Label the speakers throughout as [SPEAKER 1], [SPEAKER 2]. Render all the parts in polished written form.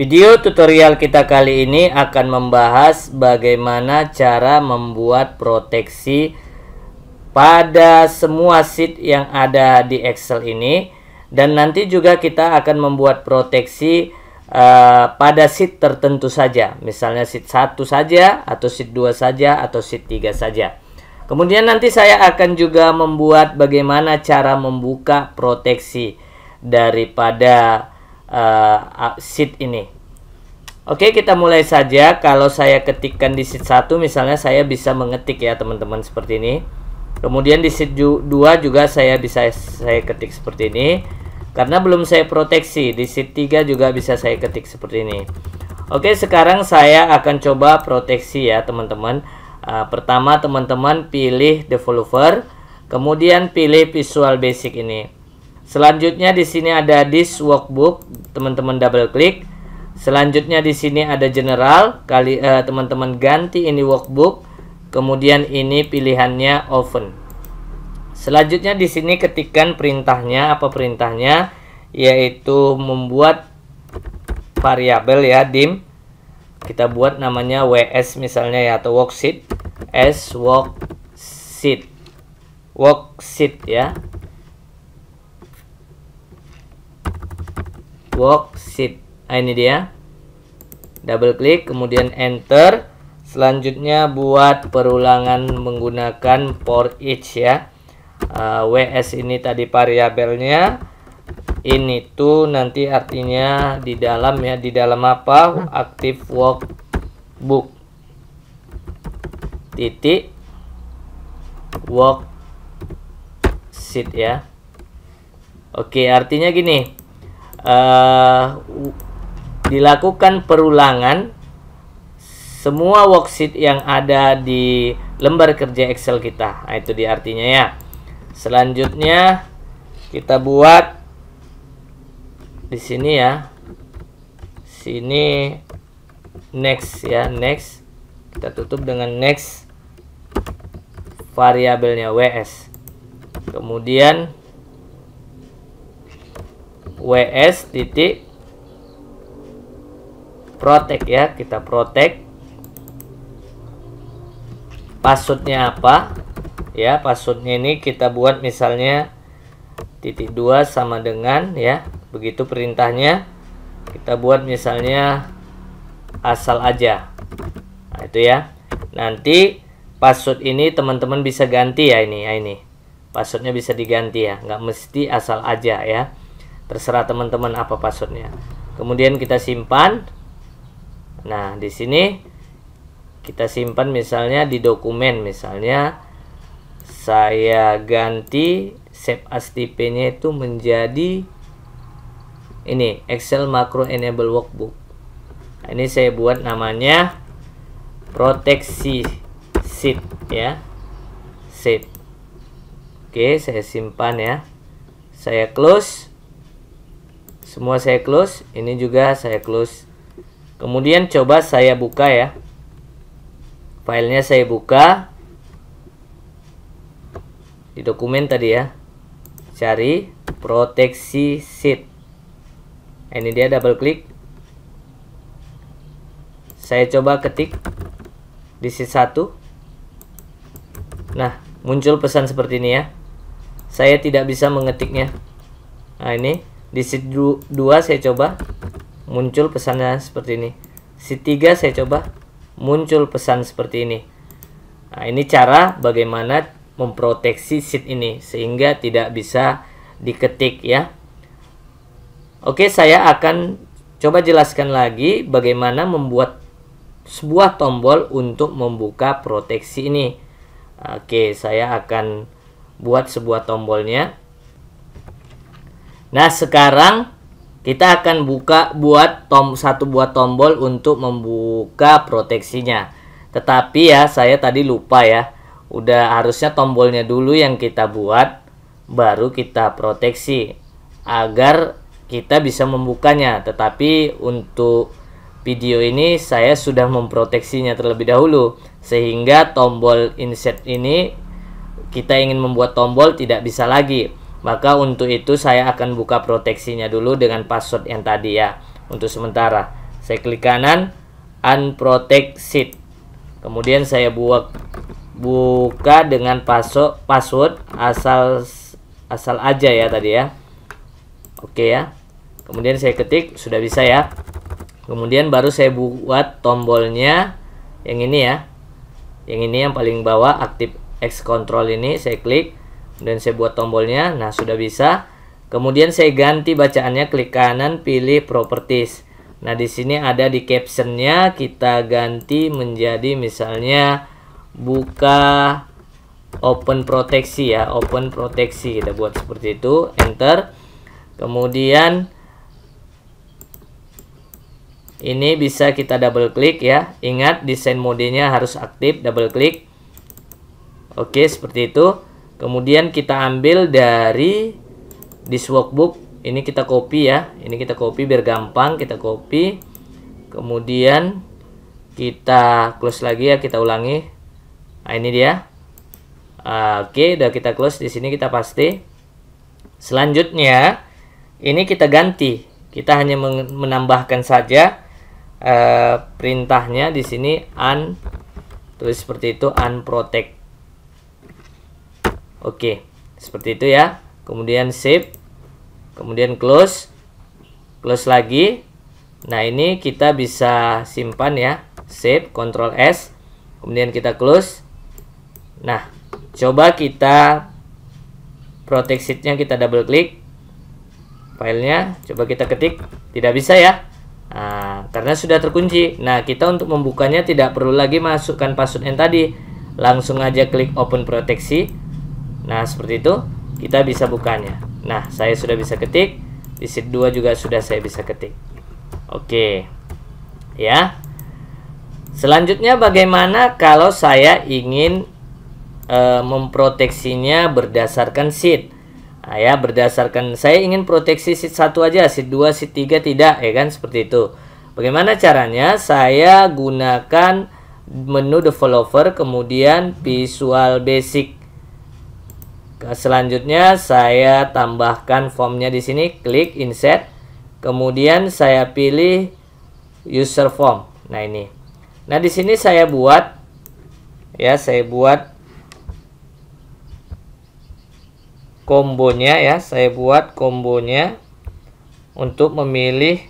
[SPEAKER 1] Video tutorial kita kali ini akan membahas bagaimana cara membuat proteksi pada semua sheet yang ada di Excel ini, dan nanti juga kita akan membuat proteksi pada sheet tertentu saja, misalnya sheet 1 saja, atau sheet 2 saja, atau sheet 3 saja. Kemudian nanti saya akan juga membuat bagaimana cara membuka proteksi daripada sheet ini. Oke, kita mulai saja. Kalau saya ketikkan di sheet 1 misalnya, saya bisa mengetik ya teman-teman seperti ini. Kemudian di sheet 2 juga saya ketik seperti ini, karena belum saya proteksi. Di sheet 3 juga bisa saya ketik seperti ini. Oke, sekarang saya akan coba proteksi ya teman-teman. Pertama teman-teman pilih developer, kemudian pilih Visual Basic ini. Selanjutnya di sini ada this workbook, teman-teman double klik. Selanjutnya di sini ada general, teman-teman ganti ini workbook. Kemudian ini pilihannya open. Selanjutnya di sini ketikkan perintahnya, apa perintahnya? Yaitu membuat variabel ya, dim. Kita buat namanya WS misalnya ya, atau worksheet. Worksheet ya. Worksheet. Nah, ini dia. Double klik, kemudian enter. Selanjutnya buat perulangan menggunakan for each ya. WS ini tadi variabelnya. Ini tuh nanti artinya di dalam ya. Di dalam apa? Active workbook. Titik worksheet ya. Oke, artinya gini. Dilakukan perulangan semua worksheet yang ada di lembar kerja Excel kita. Nah, itu dia artinya ya. Selanjutnya kita buat di sini ya. Sini next ya, next. Kita tutup dengan next, variabelnya WS. Kemudian WS titik protect ya, kita protect. Passwordnya apa ya? Passwordnya ini kita buat misalnya titik 2 sama dengan ya, begitu perintahnya. Kita buat misalnya asal aja. Nah, itu ya. Nanti password ini teman-teman bisa ganti ya, ini passwordnya bisa diganti ya, nggak mesti asal aja ya. Terserah teman-teman apa passwordnya. Kemudian kita simpan. Nah, di sini kita simpan misalnya di dokumen. Misalnya saya ganti save as tipe-nya itu menjadi ini Excel Macro Enable Workbook. Nah, ini saya buat namanya proteksi sheet ya. Sheet. Oke, saya simpan ya. Saya close. Semua saya close, ini juga saya close. Kemudian coba saya buka ya. Filenya saya buka di dokumen tadi ya. Cari proteksi sheet. Ini dia, double klik. Saya coba ketik di sheet 1. Nah, muncul pesan seperti ini ya. Saya tidak bisa mengetiknya. Nah, ini di sheet 2 saya coba, muncul pesannya seperti ini. Sheet 3 saya coba, muncul pesan seperti ini. Nah, ini cara bagaimana memproteksi sheet ini sehingga tidak bisa diketik ya. Oke, saya akan coba jelaskan lagi bagaimana membuat sebuah tombol untuk membuka proteksi ini. Oke, saya akan buat sebuah tombolnya. Nah, sekarang kita akan buat satu buah tombol untuk membuka proteksinya. Tetapi ya, saya tadi lupa ya. Udah harusnya tombolnya dulu yang kita buat, baru kita proteksi agar kita bisa membukanya. Tetapi untuk video ini saya sudah memproteksinya terlebih dahulu, sehingga tombol insert ini kita ingin membuat tombol tidak bisa lagi. Maka untuk itu saya akan buka proteksinya dulu dengan password yang tadi ya, untuk sementara. Saya klik kanan, unprotect sheet. Kemudian saya buka dengan password asal aja ya tadi ya. Oke ya. Kemudian saya ketik, sudah bisa ya. Kemudian baru saya buat tombolnya yang ini ya. Yang ini yang paling bawah, aktif X control ini saya klik. Kemudian saya buat tombolnya. Nah, sudah bisa. Kemudian saya ganti bacaannya, klik kanan, pilih properties. Nah, di sini ada di captionnya, kita ganti menjadi misalnya buka open proteksi ya, open proteksi. Kita buat seperti itu, enter. Kemudian ini bisa kita double klik ya. Ingat, desain modenya harus aktif, double klik. Oke, seperti itu. Kemudian kita ambil dari this workbook. Ini kita copy ya. Ini kita copy biar gampang. Kita copy. Kemudian kita close lagi ya. Kita ulangi. Nah, ini dia. Oke, udah kita close. Di sini kita paste. Selanjutnya, ini kita ganti. Kita hanya menambahkan saja perintahnya di sini tulis seperti itu, unprotect. Oke, seperti itu ya. Kemudian save. Kemudian close lagi. Nah, ini kita bisa simpan ya, save, Ctrl S, kemudian kita close. Nah, coba kita protect sheet-nya, kita double klik filenya, coba kita ketik, tidak bisa ya. Nah, karena sudah terkunci. Nah, kita untuk membukanya tidak perlu lagi masukkan password yang tadi, langsung aja klik open proteksi. Nah, seperti itu kita bisa bukanya. Nah, saya sudah bisa ketik. Di sheet 2 juga sudah saya bisa ketik. Oke. Ya. Selanjutnya bagaimana kalau saya ingin memproteksinya berdasarkan sheet? Nah, ya, berdasarkan saya ingin proteksi sheet 1 aja, sheet 2, sheet 3 tidak, ya kan, seperti itu. Bagaimana caranya? Saya gunakan menu developer, kemudian Visual Basic. Selanjutnya saya tambahkan formnya di sini, klik insert, kemudian saya pilih user form. Nah, ini. Nah, di sini saya buat ya, saya buat kombonya ya, saya buat kombonya untuk memilih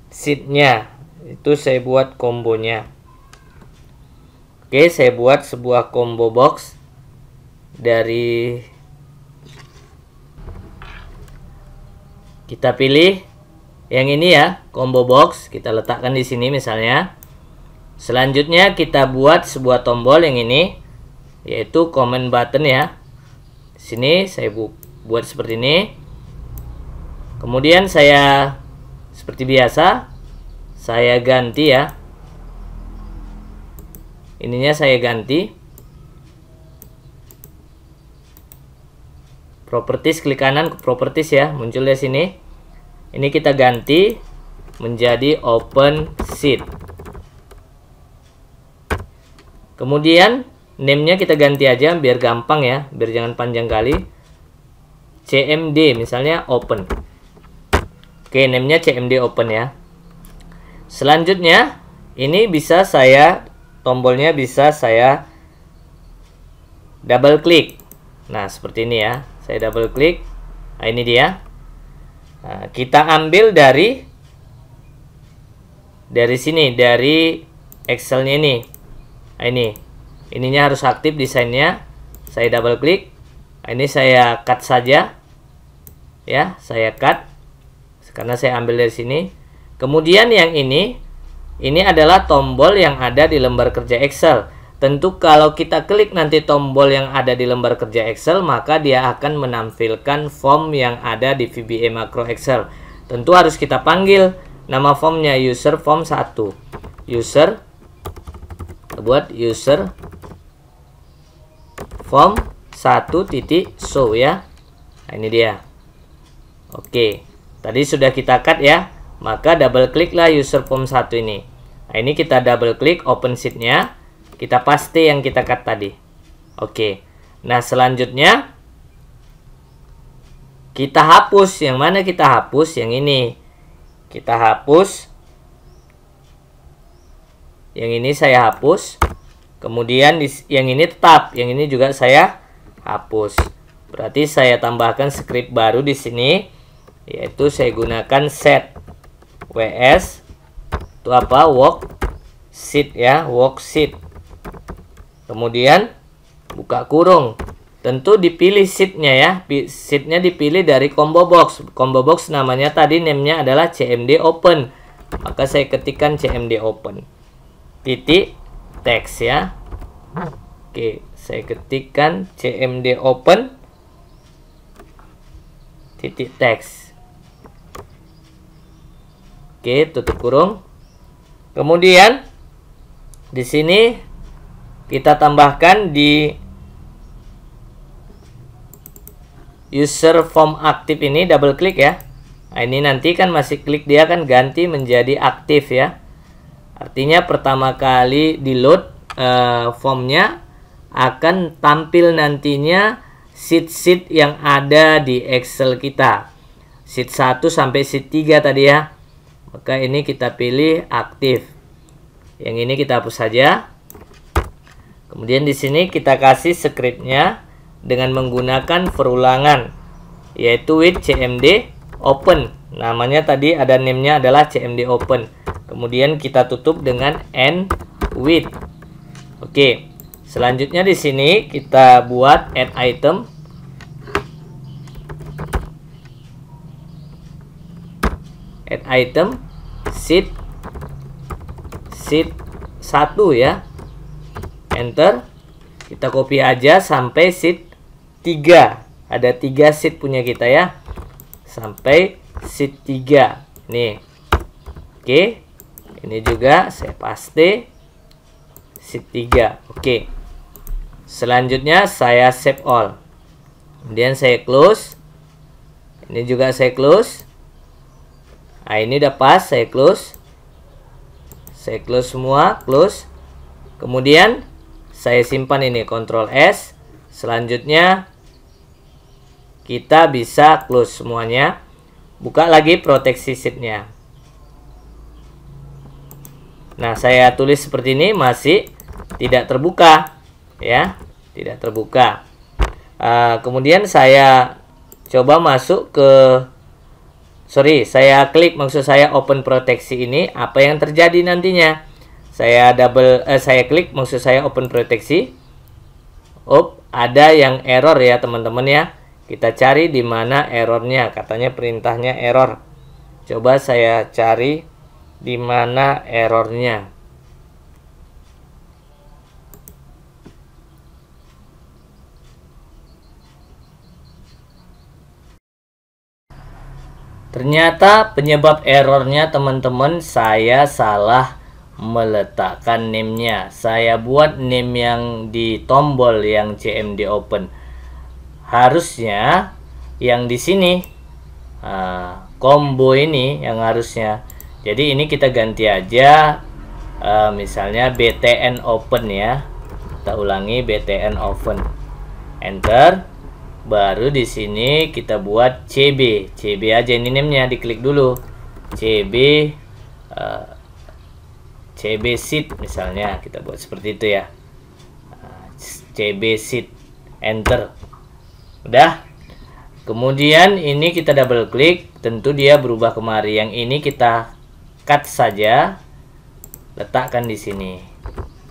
[SPEAKER 1] sheet-nya. Itu saya buat kombonya. Oke, saya buat sebuah combo box dari, kita pilih yang ini ya, combo box, kita letakkan di sini misalnya. Selanjutnya kita buat sebuah tombol yang ini, yaitu comment button ya. Sini saya buat seperti ini. Kemudian saya seperti biasa saya ganti ya. Ininya saya ganti. Properties, klik kanan ke properties ya, muncul di sini. Ini kita ganti menjadi open sheet. Kemudian name-nya kita ganti aja biar gampang ya, biar jangan panjang kali. CMD misalnya open. Oke, name-nya CMD open ya. Selanjutnya ini bisa saya, tombolnya bisa saya double klik. Nah, seperti ini ya. Saya double klik. Nah, ini dia. Nah, kita ambil dari sini, dari Excel-nya ini. Nah, ini. Ininya harus aktif desainnya. Saya double klik. Nah, ini saya cut saja. Ya, saya cut. Karena saya ambil dari sini. Kemudian yang ini adalah tombol yang ada di lembar kerja Excel. Tentu kalau kita klik nanti tombol yang ada di lembar kerja Excel, maka dia akan menampilkan form yang ada di VBA Makro Excel. Tentu harus kita panggil nama formnya user form 1. User, buat user form 1.show ya. Nah, ini dia. Oke, tadi sudah kita cut ya. Maka double klik lah user form 1 ini. Nah, ini kita double klik open sheet-nya. Kita paste yang kita cut tadi. Oke. Nah, selanjutnya kita hapus. Yang mana kita hapus? Yang ini. Kita hapus Yang ini saya hapus. Kemudian yang ini tetap, yang ini juga saya hapus. Berarti saya tambahkan script baru di sini, yaitu saya gunakan set ws itu apa? Worksheet ya, worksheet. Kemudian buka kurung. Tentu dipilih sheetnya ya. Sheetnya dipilih dari combo box. Combo box namanya tadi name-nya adalah cmd open. Maka saya ketikkan cmd open. Titik teks ya. Oke, saya ketikkan cmd open titik teks. Oke, tutup kurung. Kemudian di sini kita tambahkan di user form aktif ini, double klik ya. Nah, ini nanti kan masih klik, dia kan ganti menjadi aktif ya. Artinya pertama kali di load formnya akan tampil nantinya sheet-sheet yang ada di Excel kita. Sheet 1 sampai sheet 3 tadi ya. Maka ini kita pilih aktif. Yang ini kita hapus saja. Kemudian di sini kita kasih scriptnya dengan menggunakan perulangan, yaitu with cmd open. Namanya tadi ada name-nya adalah cmd open. Kemudian kita tutup dengan end with. Oke. Selanjutnya di sini kita buat add item. Add item sheet 1 ya. Enter. Kita copy aja sampai sheet 3. Ada 3 sheet punya kita ya. Sampai sheet 3. Nih. Oke. Ini juga saya paste sheet 3. Oke. Selanjutnya saya save all. Kemudian saya close. Ini juga saya close. Nah, ini udah pas, saya close. Saya close semua, close. Kemudian saya simpan ini, Ctrl S. Selanjutnya kita bisa close semuanya. Buka lagi proteksi sheet-nya. Nah, saya tulis seperti ini, masih tidak terbuka ya, tidak terbuka. Kemudian saya coba masuk ke saya klik, maksud saya open proteksi ini, apa yang terjadi nantinya? Saya klik, maksud saya open proteksi. Ada yang error ya teman-teman ya. Kita cari di mana errornya. Katanya perintahnya error. Coba saya cari di mana errornya. Ternyata penyebab errornya teman-teman, saya salah meletakkan name-nya. Saya buat name yang di tombol yang cmd open. Harusnya yang di sini combo ini yang harusnya. Jadi ini kita ganti aja misalnya btn open ya. Kita ulangi btn open. Enter. Baru di sini kita buat CB aja ini name-nya, diklik dulu. CB sheet misalnya, kita buat seperti itu ya. CB sheet, enter. Udah. Kemudian ini kita double klik, tentu dia berubah kemari. Yang ini kita cut saja, letakkan di sini.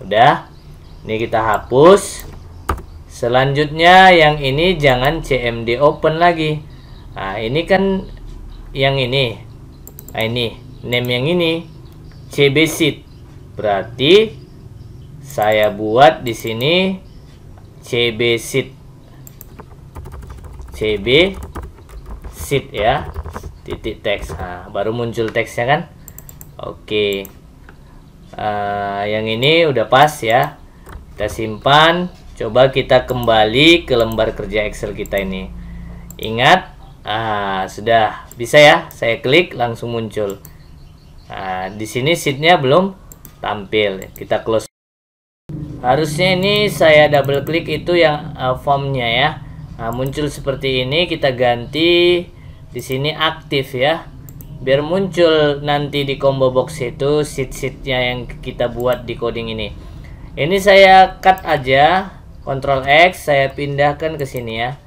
[SPEAKER 1] Udah. Ini kita hapus. Selanjutnya yang ini jangan cmd open lagi. Nah, ini kan yang ini. Nah, ini name yang ini cb sheet. Berarti saya buat di sini cb sheet. CB sheet ya. Titik teks. Nah, baru muncul teksnya kan? Oke. Yang ini udah pas ya. Kita simpan. Coba kita kembali ke lembar kerja Excel kita ini. Ingat, sudah bisa ya. Saya klik langsung muncul. Di sini sheetnya belum tampil. Kita close. Harusnya ini saya double klik itu yang formnya ya. Muncul seperti ini. Kita ganti di sini aktif ya. biar muncul nanti di combo box itu sheet-sheetnya yang kita buat di coding ini. Ini saya cut aja, Ctrl X, saya pindahkan ke sini ya.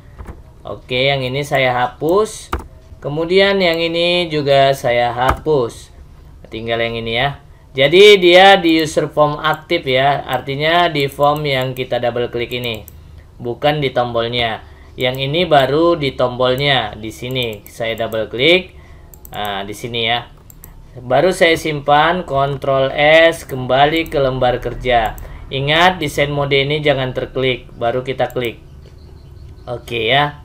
[SPEAKER 1] Oke, yang ini saya hapus. Kemudian yang ini juga saya hapus. Tinggal yang ini ya. Jadi dia di user form aktif ya, artinya di form yang kita double klik ini, bukan di tombolnya. Yang ini baru di tombolnya. Di sini saya double klik. Nah, di sini ya. Baru saya simpan, Ctrl S, kembali ke lembar kerja. Ingat, desain mode ini jangan terklik, baru kita klik. Oke ya.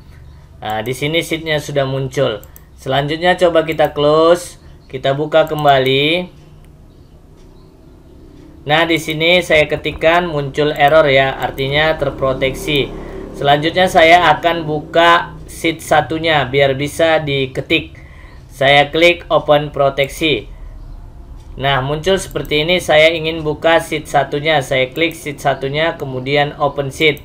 [SPEAKER 1] Nah, di sini sheetnya sudah muncul. Selanjutnya coba kita close, kita buka kembali. Nah, di sini saya ketikkan muncul error ya, artinya terproteksi. Selanjutnya saya akan buka sheet satunya biar bisa diketik. Saya klik open proteksi. Nah, muncul seperti ini. Saya ingin buka sheet satunya. Saya klik sheet satunya, kemudian open sheet.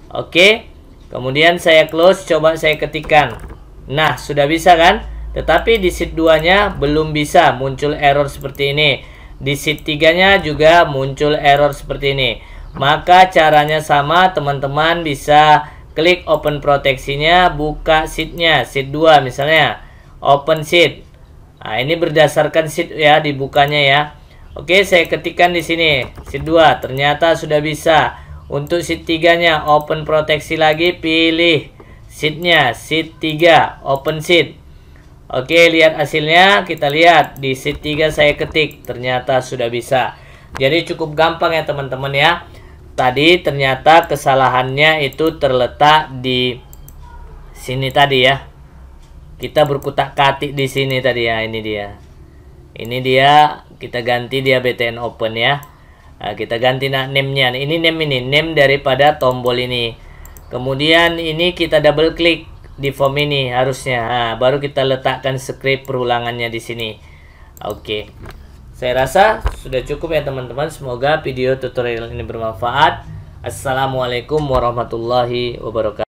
[SPEAKER 1] Oke. Kemudian saya close, coba saya ketikkan. Nah, sudah bisa kan? Tetapi di sheet 2-nya belum bisa, muncul error seperti ini. Di sheet 3-nya juga muncul error seperti ini. Maka caranya sama, teman-teman bisa klik open proteksinya, buka sheetnya, sheet 2 misalnya. Open sheet. Nah, ini berdasarkan sheet ya dibukanya ya. Oke, saya ketikkan di sini sheet 2, ternyata sudah bisa. Untuk sheet 3-nya open proteksi lagi, pilih sheetnya, sheet 3, open sheet. Oke, lihat hasilnya. Kita lihat di sheet 3 saya ketik, ternyata sudah bisa. Jadi cukup gampang ya teman-teman ya. Tadi ternyata kesalahannya itu terletak di sini tadi ya. Kita berkutak-katik di sini tadi ya, ini dia. Ini dia, kita ganti dia BTN open ya. Nah, kita ganti name-nya. Ini name daripada tombol ini. Kemudian ini kita double klik di form ini harusnya. Nah, baru kita letakkan script perulangannya di sini. Oke. Saya rasa sudah cukup ya teman-teman. Semoga video tutorial ini bermanfaat. Assalamualaikum warahmatullahi wabarakatuh.